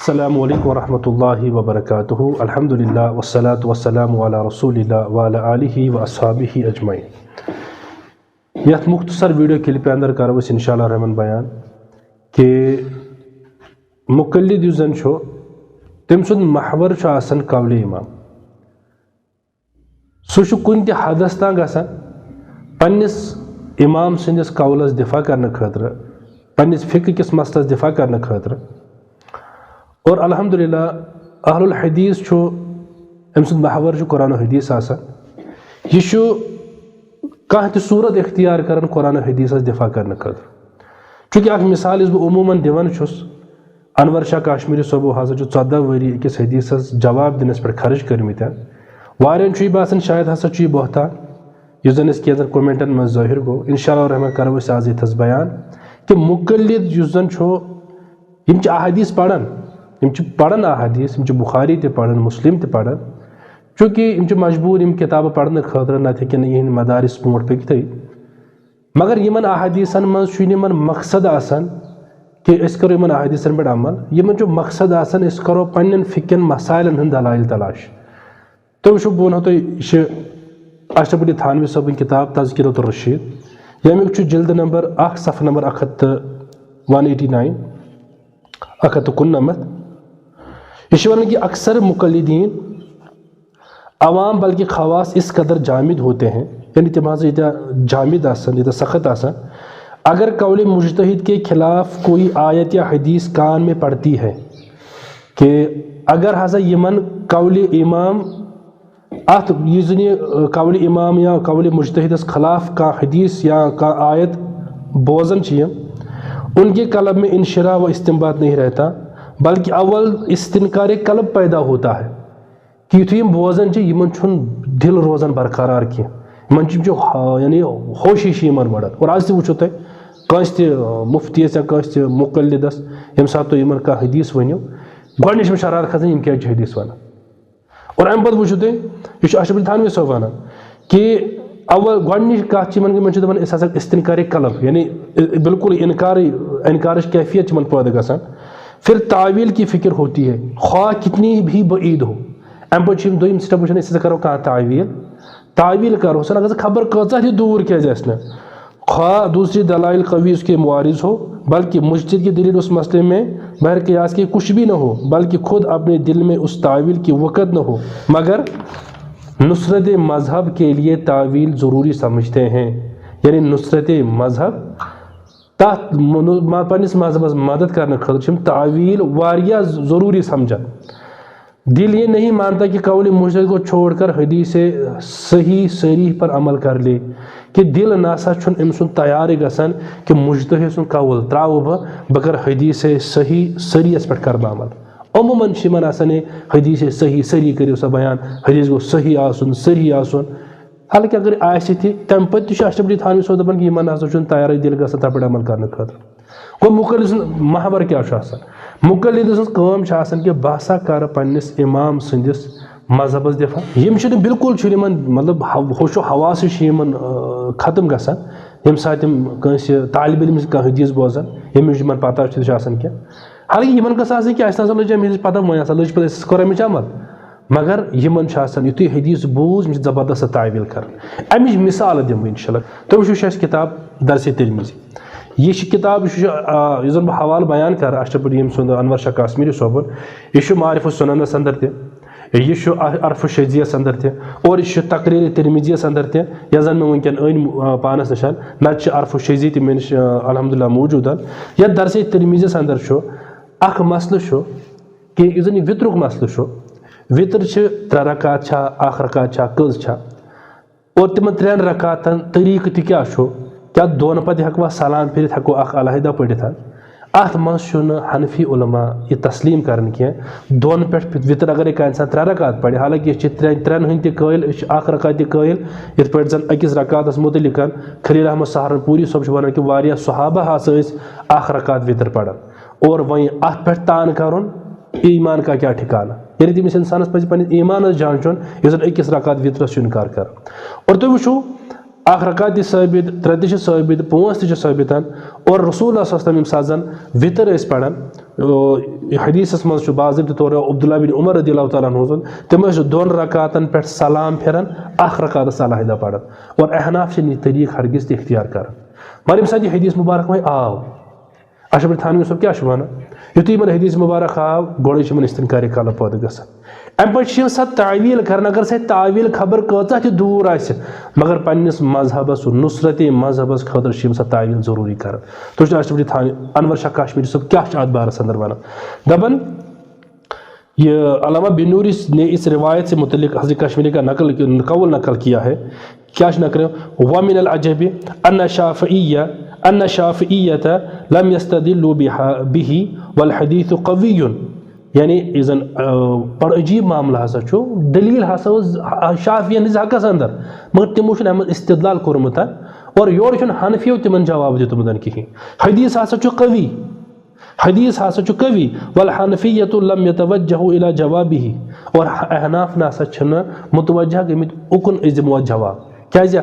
السلام علیکم ورحمۃ اللہ وبرکاتہ الحمد للہ والصلاة والسلام علی رسول اللہ وعلی آلہ واصحابہ اجمعین۔ یتھ مختصر ویڈیو کلپ اندر کرو اس انشاءاللہ رحمن بیان کہ مقلد یُس زن چھُ تٔمۍ سُنٛد محور چھُ آسان قول امام، سُہ چھُ کُنہِ تہِ حدس تام گژھان پننس امام سٕنٛدِس قولس دفاع کرنہٕ خٲطرٕ، پننس فقہ کِس مسلس دفاع کرنہٕ خٲطرٕ، اور الحمدللہ اہل الحدیث چھُ أمۍ سُنٛد محور چھُ قرآن و حدیث آسان۔ یہِ چھُ کانٛہہ تہِ صوٗرت اختیار کران قرآن و حدیثس دفاع کرنہٕ خٲطرٕ۔ چوٗنٛکہِ اکھ مثال یُس بہٕ عموٗمن دِوان چھُس، انور شاہ کاشمیری صٲبو ہسا چھُ 14 ؤری أکِس حدیثس جواب دِنس پٮ۪ٹھ خرٕچ کٔرمٕتۍ۔ واریاہن چھُ یہِ باسان شاید ہسا چھُ یہِ بہتان، یُس زن اَسہِ کینٛژن کومنٹن منٛز ظٲہِر گوٚو۔ انشاءاللہ رحمان کرو أسۍ آز ییٚتھس بیان کہِ مقلد یُس زن چھُ یِم چھِ احادیث پران، یِم چھِ پران احادیث، یِم چھِ بخاری تہِ پران، مسلم تہِ پران، چوٗنٛکہِ یِم چھِ مجبوٗر یِم کِتابہٕ پرنہٕ خٲطرٕ، نتہٕ ہیٚکن نہٕ یِہنٛدۍ مدارس برونٛٹھ پٔکِتھٕے۔ مگر یِمن احادیثن منٛز چھُنہٕ یِمن مقصد آسان کہ أسۍ کرو یِمن احادیثن پٮ۪ٹھ عمل، یِمن چھُ مقصد آسان أسۍ کرو پننٮ۪ن فقہن مسائلن ہٕنٛدۍ دلائل تلاش۔ تُہۍ وٕچھِو، بہٕ ونہو تۄہہِ، یہِ چھِ اشرف علی تھانوی صٲبٕنۍ کِتاب تذکرۃ الرشید، ییٚمیُک چھُ جلد نمبر 1 صفحہ نمبر 189 199۔ یہ چھُ ونان کہ اکثر مقلدین عوام بلکہ خواص اس قدر جامد ہوتے ہیں، یعنی تم حظ ییٖتیٛاہ جامد آسان، ییٖتیٛاہ سخت آسان، اگر قول مجتہد کے خلاف کوئی آیت یا حدیث کان میں پڑتی ہے کہ اگر ہسا یمن قول امام ات یُس زن یہ قول امام یا قول مجتہدس خلاف کانٛہہ حدیث یا کانٛہہ آیت بوزن چھِ یِم، ان کے قلب میں انشراح و استنباط نہیں رہتا، بلکہ اول استنکار قلب پیدا ہوتا ہے کہ یُتھُے یِم بوزان چھِ یِمن چھُنہٕ دل روزان برقرار کینٛہہ، یِمن چھِ یعنی ہوشی چھِ یِمن بڑان۔ اور آز تہِ وٕچھو تُہۍ کٲنٛسہِ تہِ مُفتیَس یا کٲنٛسہِ تہِ مقلدس ییٚمہِ ساتہٕ تُہۍ یِمن کانٛہہ حدیث ؤنِو، گۄڈنِچ چھِ شرارت کھسان یِم کیٛازِ چھِ حدیث ونان۔ اور اَمہِ پتہٕ وٕچھِو تُہۍ، یہِ چھُ اشرف علی تھانوی صٲب ونان کہ اول گۄڈنِچ کتھ چھِ یِمن چھِ دپان أسۍ ہسا استنکارِ قلب، یعنی بالکل انکارٕچ کیفیت چھِ یِمن پٲدٕ گژھان۔ پھر تعویل کی فکر ہوتی ہے خواہ کتنی بھی بعید ہو۔ اَمہِ پتہٕ چھِ یِم دوٚیِم سٹیپ وٕچھان، أسۍ ہسا کرو کانٛہہ تعویل کرو سن اگر خبر کۭژاہ تہِ دوٗر کیٛازِ آسہِ نہٕ، خواہ دوسری دلائل قوی اس کے معارض ہو، بلکہ مجتہد کی دلیل اس مسئلے میں بہر قیاس کے کچھ بھی نہ ہو، بلکہ خود اپنے دل میں اس تعویل کی وقت نہ ہو، مگر نصرت مذہب کے لیے تعویل ضروری سمجھتے ہیں۔ یعنی نصرت مذہب تتھ پننس مذہبس مدد کرنے خاطر چھِ یِم تعویل واریاہ ضروری سمجھان۔ دل یہ نہیں مانتا کہ قول مجتہد کو چھوڑ کر حدیث صحیح صریح پر عمل کر لے، کہ دل ناسا چھُنہٕ أمۍ سُنٛد تیارٕے گژھان کہ مجتہد سُنٛد قول تراوٕ بہٕ کرٕ حدیث صحیح صریحس پٮ۪ٹھ کرٕ بہٕ عمل۔ عموٗماً چھِ یِمن آسان ہے حدیث صحیح صریح کٔرِو سا بیان، حدیث گوٚژھ صحیح آسُن صحیح آسُن۔ حالانکہ اگر آسہِ تہِ تمہِ پتہٕ تہِ چھُ اشرف علی تھانوی صٲب دپان کہ یِمن ہسا چھُنہٕ تیارٕے دل گژھان تتھ پٮ۪ٹھ عمل کرنہٕ خٲطرٕ۔ گوٚو مقلد سُنٛد محور کیٛاہ چھُ آسان؟ مقلد سٕنٛز کٲم چھِ آسان کہ بہٕ ہسا کرٕ پننس امام سٕنٛدِس مذہبس دفاع۔ یِم چھِنہٕ بالکل چھُنہٕ یِمن مطلب ہوش و حواسٕے چھِ یِمن ختم گژھان ییٚمہِ ساتہٕ یِم کٲنٛسہِ طالبہِ علمس کانٛہہ حدیث بوزان ییٚمِچ یِمن پتہ چھِ آسان کینٛہہ۔ حالانکہ یِمن گٔژھ آسٕنۍ کہِ اَسہِ نسا لٔج اَمہِ ہِنٛز پتہ، وۄنۍ ہسا لٔج پتہٕ أسۍ کرو اَمِچ عمل، مگر یِمن چھُ آسان یُتھُے حدیث بوٗز یِم چھِ زبردست تعویل کران۔ اَمِچ مثال دِمہٕ بہٕ انشاءاللہ۔ تُہۍ وٕچھِو، چھِ اَسہِ کِتاب درسِ ترمذی، یہِ چھِ کِتاب یُس زن بہٕ حوالہٕ بیان کرٕ اشرف علی ییٚمہِ سُنٛد انور شاہ کاشمیری صٲبُن، یہِ چھُ معارف السننس اندر تہِ، یہِ چھُ عرف الشجیس اندر تہِ، اور یہِ چھُ تقریر ترمذیس اندر تہِ یۄس زن مےٚ وٕنکٮ۪ن أنۍ پانس نِش، نتہٕ چھِ عرف الشجی تہِ مےٚ نِش الحمدللہ موٗجوٗد۔ یتھ درسِ ترمذیس اندر چھُ اکھ مسلہٕ چھُ کہ یُس زن یہِ وِترُک مسلہٕ چھُ، وِتر چھِ 3 رکعت چھا، 1 رکعت چھا، کٔژ چھا، اور تِمن 3 رکعتن طریقہٕ تہِ کیٛاہ چھُ، کیٛاہ دۄن پتہٕ ہٮ۪کوا سلام پھِرِتھ، ہٮ۪کو اکھ علیحدہ پٔرِتھ۔ اتھ منٛز چھُنہٕ حنفی علما یہِ تسلیٖم کران کینٛہہ دۄن پٮ۪ٹھ وِتر اگرے کانٛہہ انسان 3 رکعت پرِ، حالانکہ أسۍ چھِ 3 ہٕنٛدۍ تہِ قٲیل، أسۍ چھِ 1 رکعت تہِ قٲیل، یِتھ پٲٹھۍ زن أکِس رکعتس متعلق خلیل احمد سہارنپوری صٲب چھُ ونان کہ واریاہ صحابہ ہسا ٲسۍ 1 رکعت وِتر پران، اور وۄنۍ اتھ پٮ۪ٹھ تان کرُن ایمان کا کیٛاہ ٹھِکانہ، یعنی تٔمِس انسانس پزِ پننِس ایمانس جانچُن یُس زن أکِس رکعت وِترس چھُ انکار کران۔ اور تُہۍ وٕچھِو اخ رکعت تہِ ثٲبت 3 تہِ چھِ ثٲبت 5 تہِ چھِ ثٲبت اور رسول اللہ صلی اللہ علیہ وسلم ییٚمہِ ساتہٕ زن وِتر ٲسۍ پران حدیثس منٛز چھُ باضٲبطہٕ طور عبداللہ بن عمر رضی اللہ تعالیٰ عنہ سُنٛد تِم ٲسۍ 2 رکعتن پٮ۪ٹھ سلام پھِران اکھ رکعتس علیحدہ پران اور احناف چھِنہٕ یہِ طریٖقہٕ ہرگز تہِ اختیار کران مگر ییٚمہِ ساتہٕ یہِ حدیث مُبارک وۄنۍ آو اشرف تھانوی صٲب کیٛاہ چھُ وَنان یُتھُے یِمن حدیث مُبارک آو گۄڈے چھِ یِمن استنکارِ کلہٕ پٲدٕ گژھان اَمہِ پتہٕ چھِ سۄ تعویٖل کران اگر سۄ تعویٖل خبر کۭژاہ تہِ دوٗر آسہِ مگر پننِس مذہبس نصرتِ مذہبس خٲطرٕ چھِ یِم سۄ تعویٖل ضروٗری کران تُہۍ چھِو اشرف تھانوی انور شاہ کاشمیری صٲب کیٛاہ چھُ اتھ بارس اندر ونان دپان یہ علامہ بنوری نے اس روایت سے متعلق حضرت کشمیری کا قول نقل کیا ہے کیا نقل ومن العجب ان الشافعیۃ لم یستدلوا به والحدیث قوی یعنی یہ زن بڑ عجیب معاملہ ہسا چھُ دلیل ہسا اوس شافعین ہٕنٛدِس حقس اندر مگر تِمو چھُنہٕ اَمہِ منٛز استدلال کوٚرمُت اور یورٕ چھُنہٕ حنفیو تِمن جواب دیُتمُت کِہیٖنۍ حدیث ہسا چھُ قوی حدیث ہسا چھُ قوی والحنفیۃ لم یتوجہوا الی جوابہ اور احناف نسا چھِنہٕ متوجہ گٔمٕتۍ اُکُن أسۍ دِمو جواب کیازِ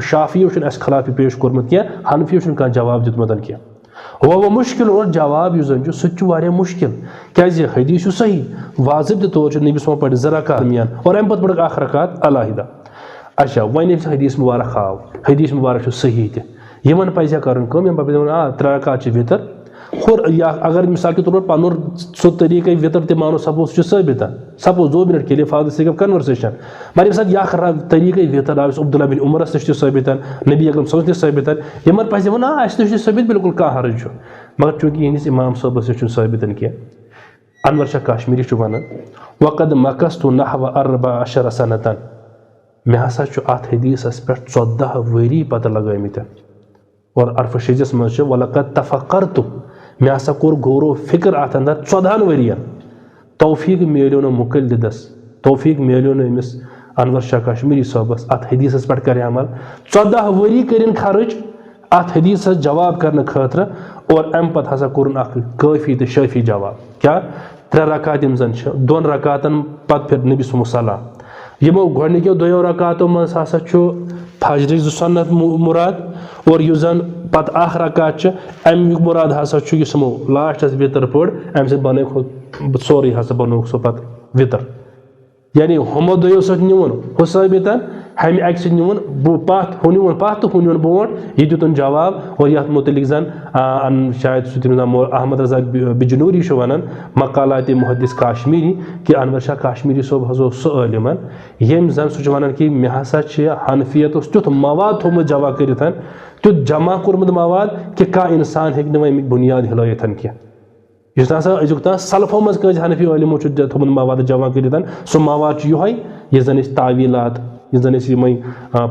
شافیو چھُنہٕ اَسہِ خلاف یہِ پیش کوٚرمُت کینٛہہ حنفیو چھُنہٕ کانٛہہ جواب دیُتمُت کینٛہہ وہ مشکل اور جواب یُس زن چھُ سُہ تہِ چھُ واریاہ مشکل کیازِ حدیث چھُ صحیح واضح طور چھُ نبی صٲبن پرِ 2 رکعت درمیان اور اَمہِ پتہٕ پرکھ اکھ رکعت علیحدہ اچھا وۄنۍ ییٚمہِ ساتہٕ حدیث مُبارک آو حدیث مُبارک چھُ صحیح تہِ یِمن پزِ کَرُن کٲم یِمن پزِ دَپُن 3 رکعت چھِ وِتر اور یا اگر مثال کے طور پر پنُن سُہ طریٖقے وِتر تہِ مانو سپوز سُہ چھُ ثٲبت سپوز 2 منٹ کے لیے for the sake of conversation مگر ییٚمہِ ساتہٕ یہِ اکھ طریٖقے وِتر آو عبداللہ بن عمرس نِش تہِ ثٲبت نبی اکرم صلی اللہ علیہ وسلم تہِ ثٲبت یِمن پزِ دَپُن اَسہِ نِش چھُ ثٲبت بالکل کانٛہہ حرج چھُ مگر چوٗنٛکہِ یِہنٛدِس امام صٲبس نِش چھُنہٕ ثٲبت کینٛہہ انور شاہ کاشمیری چھُ ونان وقد مکثت نحو 14 سنة مےٚ ہسا چھُ اتھ حدیثس پٮ۪ٹھ 14 ؤری پتہٕ لگٲمٕتۍ اور عرف شیجس منٛز چھُ ولقد تفکرت مےٚ ہسا کوٚر غور و فکر اتھ اندر 14 ؤرین توفیٖق میلیو نہٕ مُقلدس توفیٖق میلیو نہٕ أمِس انور شاہ کاشمیری صٲبس اتھ حدیثس پٮ۪ٹھ کرِ عمل 14 ؤری کٔرِن خرٕچ اتھ حدیثس جواب کرنہٕ خٲطرٕ اور اَمہِ پتہٕ ہسا کوٚرُن اکھ کٲفی تہٕ شٲفی جواب کیٛاہ 3 رکعت یِم زن چھِ 2 رکعتن پتہٕ پھِر نبی صُبحُ سلام یِمو گۄڈنِکیو 2 رکعتو منٛز ہسا چھُ فجرٕچ 2 سنت مراد اور یُس زن پتہٕ اکھ رکعت چھِ امیُک مراد ہسا چھُ یُس یِمو لاسٹس وِتر پٔر امہِ سۭتۍ بنٲوِکھ سورُے ہسا بنووُکھ سُہ پتہٕ وِتر یعنی ہُمو 2 سۭتۍ نیوٗن ہُہ ثٲبت ہمہِ اکہِ سۭتۍ نیوٗن ہُہ نیوٗن پتھ تہٕ ہُہ نیوٗن برونٛٹھ یہِ دیُتُن جواب اور یتھ متعلق زن شاید سُہ تٔمِس ناو احمد رضا بجنوری چھُ ونان مقالات محدث کاشمیری کہِ انور شاہ کاشمیری صٲب حظ اوس سُہ عٲلِمن ییٚمۍ زن سُہ چھُ ونان کہِ مےٚ ہسا چھِ حنفیتس تیُتھ مواد تھوٚمُت جمع کٔرِتھ تیُتھ جمع کوٚرمُت مواد کہِ کانٛہہ انسان ہیٚکہِ نہٕ وۄنۍ امیُک بُنیاد ہلٲیِتھ کینٛہہ یُس نہ سا أزیُک تام سلفو منٛز کٲنٛسہِ حنفی عٲلمو چھُ تھوٚمُت مواد جمع کٔرِتھ سُہ مواد چھُ یِہوے یُس زن أسۍ تعویٖلات یُس زن أسۍ یِمے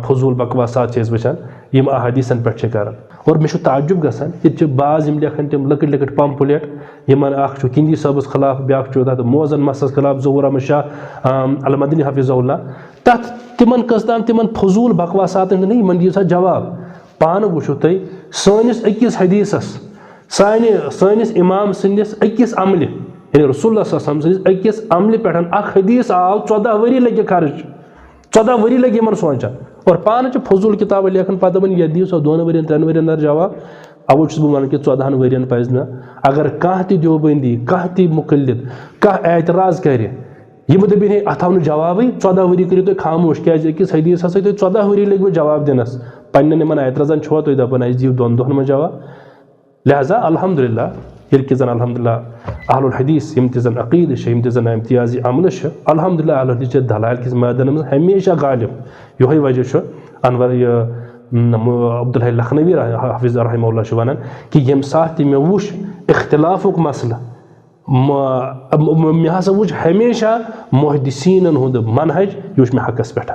فضوٗل بکواسات چھِ أسۍ وٕچھان یِم احادیٖثن پٮ۪ٹھ چھِ کران اور مےٚ چھُ تعجب گژھان ییٚتہِ چھِ بعض یِم لیکھان تِم لۄکٕٹۍ لۄکٕٹۍ پمپلیٹ یِمن اکھ چھُ کِندی صٲبس خلاف بیاکھ چھُ تتھ موزن مسس خلاف ظہوٗر احمد شاہ المدنی حافظہ اللہ تتھ تِمن قٕسطن تِمن فضوٗل بکواساتن چھُنہٕ یِمن دِیِو سا جواب پانہٕ وٕچھِو تُہۍ سٲنِس أکِس حدیثس سٲنِس امام سٕنٛدِس أکِس عملہِ یعنی رسول اللہ صلی اللہ علیہ وسلم سٕنٛدِس أکِس عملہِ پٮ۪ٹھ اکھ حدیث آو 14 ؤری لگہِ خرٕچ 14 ؤری لگہِ یِمن سونٛچان اور پانہٕ چھِ فضوٗل کِتابہٕ لیکھان پتہٕ دپان یتھ دِیِو سا 2 ؤرین 3 ؤرین اندر جواب اوے چھُس بہٕ ونان کہِ 14 ؤرین پزِ نہٕ اگر کانٛہہ تہِ دیوبندی کانٛہہ تہِ مُقلد کانٛہہ اعتراض کرِ یِمہٕ دٔپِنۍ ہے اتھ آو نہٕ جوابٕے 14 ؤری کٔرِو تُہۍ خاموش کیازِ أکِس حدیثس سۭتۍ 14 ؤری لٔگوٕ جواب دِنس پننٮ۪ن یِمن اعتراضن چھُوا تُہۍ دپان اَسہِ دِیِو 2 دۄہن منٛز جواب لہذا الحمدللہ ییٚلہِ کہِ زن الحمدللہ اہل الحدیث یِم تہِ زن عقیدٕ چھِ یِم تہِ زن امتیازی عملہٕ چھِ الحمدللہ اہل الحدیث چھِ دلایل کِس میدانس منٛز ہمیشہ غالب یِہوے وجہ چھُ انور عبدالحی لکھنوی حافظ رحمہ اللہ چھُ ونان کہِ ییٚمہِ ساتہٕ تہِ مےٚ وُچھ اختلافُک مسلہٕ مےٚ ہسا وُچھ ہمیشہ محدثیٖنن ہُنٛد منہج یہِ وُچھ مےٚ حقس پٮ۪ٹھ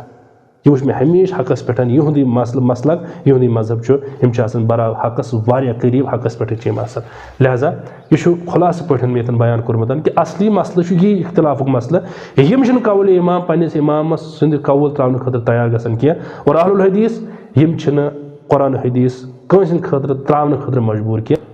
یہِ وُچھ مےٚ ہمیشہ حقس پٮ۪ٹھ یِہُنٛدُے مسلک یِہُنٛدُے مذہب چھُ یِم چھِ آسان برابر حقس واریاہ قریٖب حقس پٮ۪ٹھٕے چھِ یِم آسان لہذا یہِ چھُ خُلاصہٕ پٲٹھۍ مےٚ ییٚتٮ۪ن بیان کوٚرمُت کہِ اصلی مسلہٕ چھُ یی اختلافُک مسلہٕ یِم چھِنہٕ قولِ امام پننِس امامس سٕنٛدِ قول تراونہٕ خٲطرٕ تیار گژھان کینٛہہ اور اہل الحدیث یِم چھِنہٕ قرآن حدیث کٲنٛسہِ ہٕنٛدِ خٲطرٕ تراونہٕ خٲطرٕ مجبوٗر کینٛہہ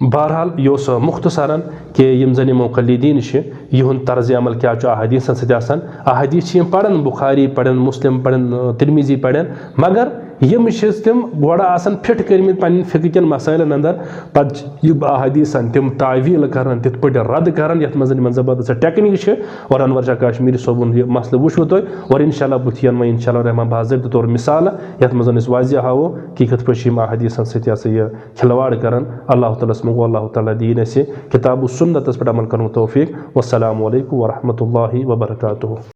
بہرحال یہِ اوس مختصرن کہِ یِم زن یِم مقلدیٖن چھِ یِہُنٛد طرزِ عمل کیٛاہ چھُ احادیٖثن سۭتۍ آسان احادیٖث چھِ یِم پران بُخاری پران مسلم پران ترمیٖزی پران مگر یم تم گوڑا آسان فٹ کرمت پن فقہ کن مسائلن اندر پتہ یہ احادیثن تم تعویل کران تت پہ رد کران یت مزن زبردست ٹیکنیک اور انور شاہ کاشمیری صوبن یہ مسئلہ وچھو تھی اور انشاءاللہ بت ین انشاءاللہ رحمان باضابطہ طور مثال یت مزن اس واضح ہاو کہ کت پہ احادیثن ست یہ کھلواڑ کران اللہ تعالیٰ منگو اللہ تعالیٰ دین اسے کتاب و سنتس پہ عمل کرن توفیق والسلام علیکم ورحمۃ اللہ وبرکاتہ.